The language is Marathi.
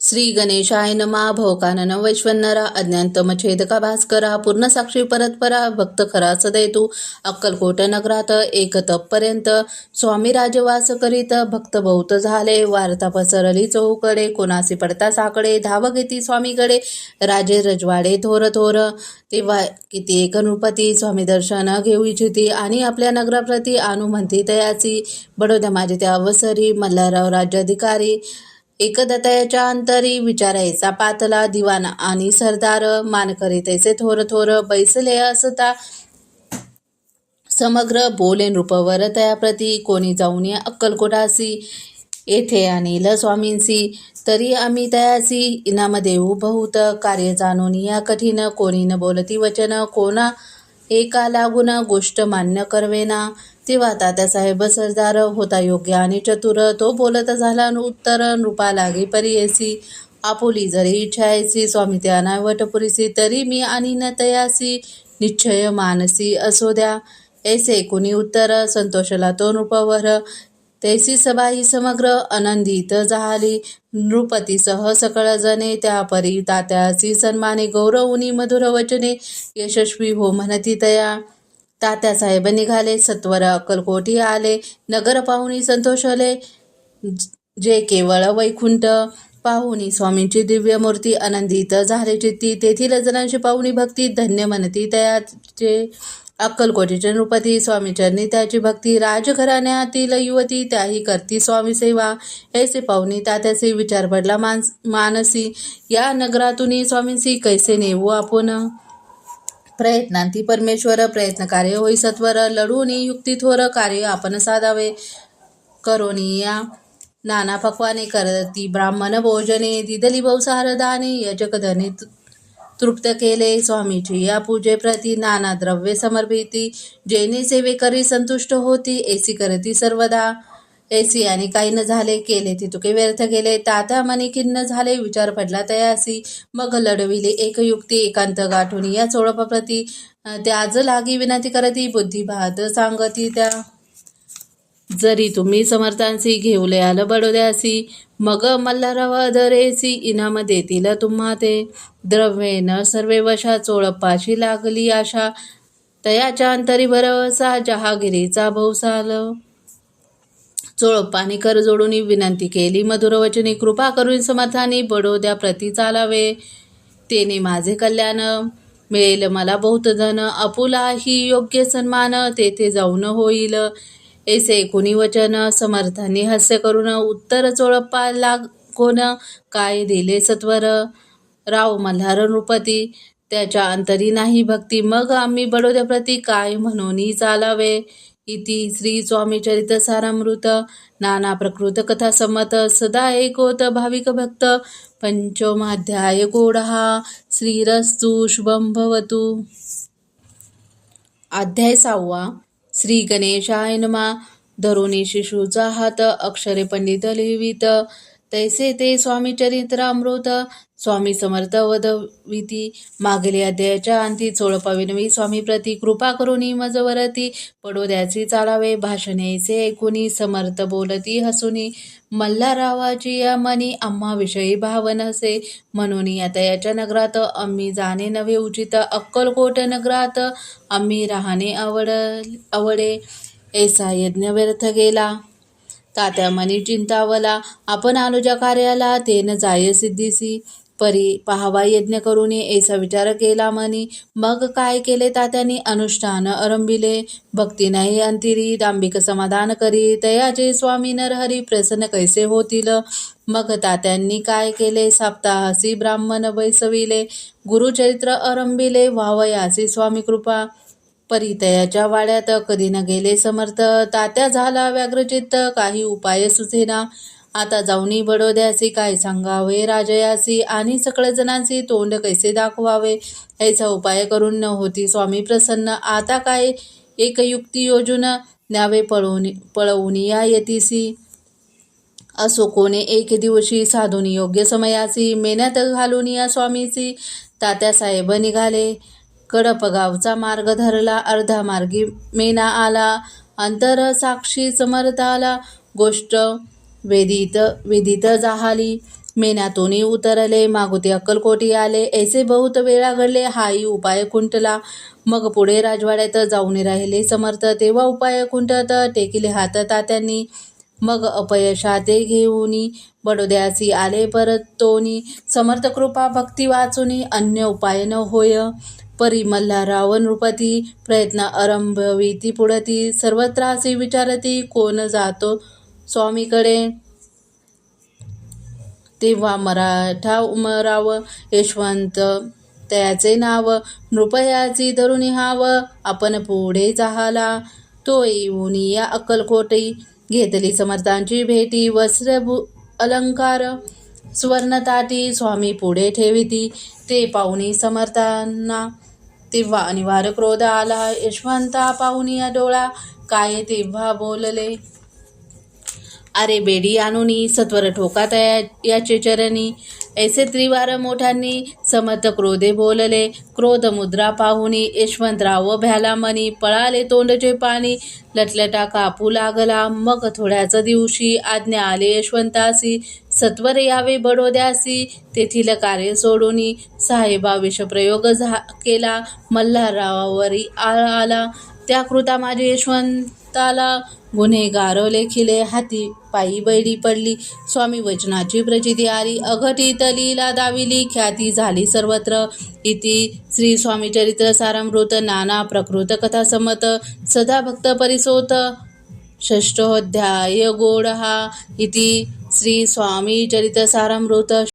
श्री गणेशाय नमः. भवकानन वैश्वनरा अज्ञानतमच्छेदका भास्करा पूर्णसाक्षी परत्परा भक्त खरा सदैतू अक्कलकोट नगरात एक तपपर्यंत स्वामी राजवास करीत भक्त बहुत झाले. वार्ता पसरली चहूकडे कोणासी पडता साकडे धाव घेती स्वामीकडे राजे रजवाडे थोर थोर. तेव्हा किती एक नृपती स्वामी दर्शन घेऊ इच्छिती आणि आपल्या नगराप्रती आणू म्हणती तयाची. बडोद्या माझे त्या अवसरी मल्हारराव राज्याधिकारी एकदत्ताच्या अंतरी विचारायचा पातला दिवाण आणि सरदार मानकरी तैसे थोर थोर बैसले असता समग्र बोले नृपवर तयाप्रती कोणी जाऊन या अक्कलकोटासी येथे आणील स्वामींसी तरी आम्ही तयासी इनाम देऊ बहुत कार्य जाणून या कठीण कोणी न बोलती वचन कोणा एका लागून गोष्ट मान्य करवेना. तेव्हा तात्यासाहेब सरदार होता योग्य आणि चतुर तो बोलत झाला उत्तर नृपा लागे परियेसी आपुली जरी इच्छायसी स्वामी त्या नावट पुरीसी तरी मी आणि न तयासी निश्चय मानसी असो द्या. ऐसे कुणी उत्तर संतोषला तो नृपवर तैसी सभा ही समग्र आनंदित झाली. नृपतीसह सकळ जणे त्या परी तात्यासी सन्माने गौरवनी मधुर वचने यशस्वी हो म्हणती तया. तात्यासाहेब निघाले सत्वर अक्कलकोटी आले नगर पाहुणी संतोषले जे केवळ वैकुंठ पाहुणी स्वामींची दिव्य मूर्ती आनंदित झाले चित्ती. तेथील जणांची पाहुणी भक्ती धन्य म्हणती तयाचे अक्कलकोटीचे नृपती स्वामी चरणी त्याची भक्ती राजघराण्यातील युवती त्याही करती स्वामी सेवा. ऐसे पाहुणी तात्याचे विचार पडला मानसी या नगरातून स्वामींशी कैसे नेऊ आपण. प्रयत्नांती परमेश्वर प्रयत्न कार्य होई सत्वर लढून युक्ती थोर कार्य आपण साधावे. करोनी या नाना पक्वाने करती ब्राह्मण भोजने दिदली बहुसार दाने यजक धने तृप्त केले स्वामीची या पूजेप्रती नाना द्रव्ये समर्पिती जेने सेवे करी संतुष्ट होती. ऐसी करती सर्वदा ऐसी आणि काही न झाले केले ती तुके व्यर्थ गेले. तात्या मनी खिन्न झाले विचार पडला तयासी मग लढविली एक युक्ती एकांत गाठून या चोळपाप्रती त्याज लागी विनंती करती बुद्धी भात सांगती त्या. जरी तुम्ही समर्थांसी घेऊले आलं बडोद्यासी मग मल्हारराव धरेसी इनाम देतील तुम्हा ते. द्रव्येन सर्वे वशा चोळप्पाशी लागली आशा तयाच्या अंतरी भरवसा जहागिरीचा भौसाल. चोळप्पाने कर जोडून विनंती केली मधुर वचनी कृपा करून समर्थानी बडोद्या प्रती चालावे. तेने माझे कल्याण मिळेल मला बहुत धन आपुला ही योग्य सन्मान तेथे जाऊन होईल. ऐसे कुणी वचन समर्थांनी हास्य करून उत्तर चोळप्पा लागोन काय दिले सत्वर. राव मल्हार नृपती त्याच्या अंतरी नाही भक्ती मग आम्ही बडोद्याप्रती काय म्हणून चालावे. इति श्री स्वामी चरित सारामृत नाना प्रकृत कथा संमत सदा एकोत भाविक भक्त पंचमाध्याय गोडहा. श्रीरस्तु शुभं भवतु. अध्याय 6. श्री गणेशाय नमः. धरुणी शिशूचा हात अक्षरे पंडित लिहिवित तैसे ते स्वामी चरित्रामृत स्वामी समर्थ वदविती. मागील अध्यायाच्या अंती चोळपा विनवी स्वामी प्रती कृपा करुणी मजवरती बडोद्याची चालावे. भाषणेचे ऐकुनी समर्थ बोलती हसुनी मल्हाररावाची या मनी आम्हा विषयी भावन हसे म्हणून आता याच्या नगरात आम्ही जाणे नव्हे उचित. अक्कलकोट नगरात आम्ही राहणे आवडे. ऐसा यज्ञ व्यर्थ गेला. तात्या मनी चिंतावला आपण आलो ज्या कार्याला तेन जाय सिद्धीसी परी पाहावा यज्ञ करून ऐसा विचार केला मनी. मग काय केले तात्यानी अनुष्ठान आरंभिले. भक्ती नाही अंतिरी दांभिक समाधान करी तयाचे स्वामी नरहरी प्रसन्न कैसे होतील. मग तात्यांनी काय केले सप्ताहासी ब्राह्मण बैसविले गुरुचरित्र आरंभिले व्हावयासी स्वामी कृपा. परितयाच्या वाड्यात कधी न गेले समर्थ तात्या झाला व्याग्रचित्त काही उपाय सुचेना. आता जाऊनी बडोद्यासी काय सांगावे राजयासी आणि सकळ जणांची तोंड कैसे दाखवावे. याचा उपाय करून न होती स्वामी प्रसन्न. आता काय एक युक्ती योजून न्यावे पळवून या येतीसी. असो कोणे एक दिवशी साधून योग्य समयासी मेहनत घालून या स्वामीची. तात्यासाहेब निघाले. कडप गावचा मार्ग धरला अर्धा मार्गी मेना आला. अंतर साक्षी समर्थ आला गोष्ट वेदित जाहाली. मेण्यातून उतरले, मागुती अक्कलकोटी आले. ऐसे बहुत वेळा घडले, हाही उपाय खुंटला. मग पुढे राजवाड्यात जाऊन राहिले समर्थ. तेव्हा उपाय खुंटत टेकिले हात तात्यांनी. मग अपयशाते घेऊनी बडोद्यासी आले परतोनी. समर्थ कृपा भक्ती वाचुनी, अन्य उपाय न होय. परी मल्हारराव नृपती, प्रयत्न आरंभविती पुढती. सर्वत्रासी विचारती, कोण जातो स्वामीकडे. तेव्हा मराठा उमराव यशवंत त्याचे नाव. नृपयाची धरुणी हाव, आपण पुढे जाहाला. तो येऊन या अक्कलकोटी, घेतली समर्थांची भेटी. वस्त्र अलंकार सुवर्ण ताटी, स्वामी पुढे ठेविती. ते पाहुणी समर्थांना, तेव्हा अनिवार्य क्रोध आला. यशवंता पाहुणी डोळा, काय तेव्हा बोलले. अरे बेडी आणुनी, सत्वर ठोका याचे चरणी. ऐसे त्रिवार मोठ्यांनी समर्थ क्रोधे बोलले. क्रोध मुद्रा पाहुनी यशवंतराव भ्याला मनी. पळाले तोंडचे पाणी, लटलटा कापू लागला. मग थोड्याच दिवशी आज्ञा आले यशवंतासी, सत्वर यावे बडोद्यासी. तेथील कार्य सोडूनी साहेबा विषप्रयोग केला. मल्हाररावावरी आला, त्या कृता माझे यशवंताला. गुन्हेगार लेखिले, हाती पायी बैडी पडली. स्वामी वचनाची प्रचिती आली, अघटित लीला दाविली. ख्याती झाली सर्वत्र. इति श्री स्वामी चरित्र सारामृत, नाना प्रकृत कथा समत, सदा भक्त परिसोत. षष्ठोऽध्याय गोडहा. इति श्री स्वामी चरित्र सारामृत.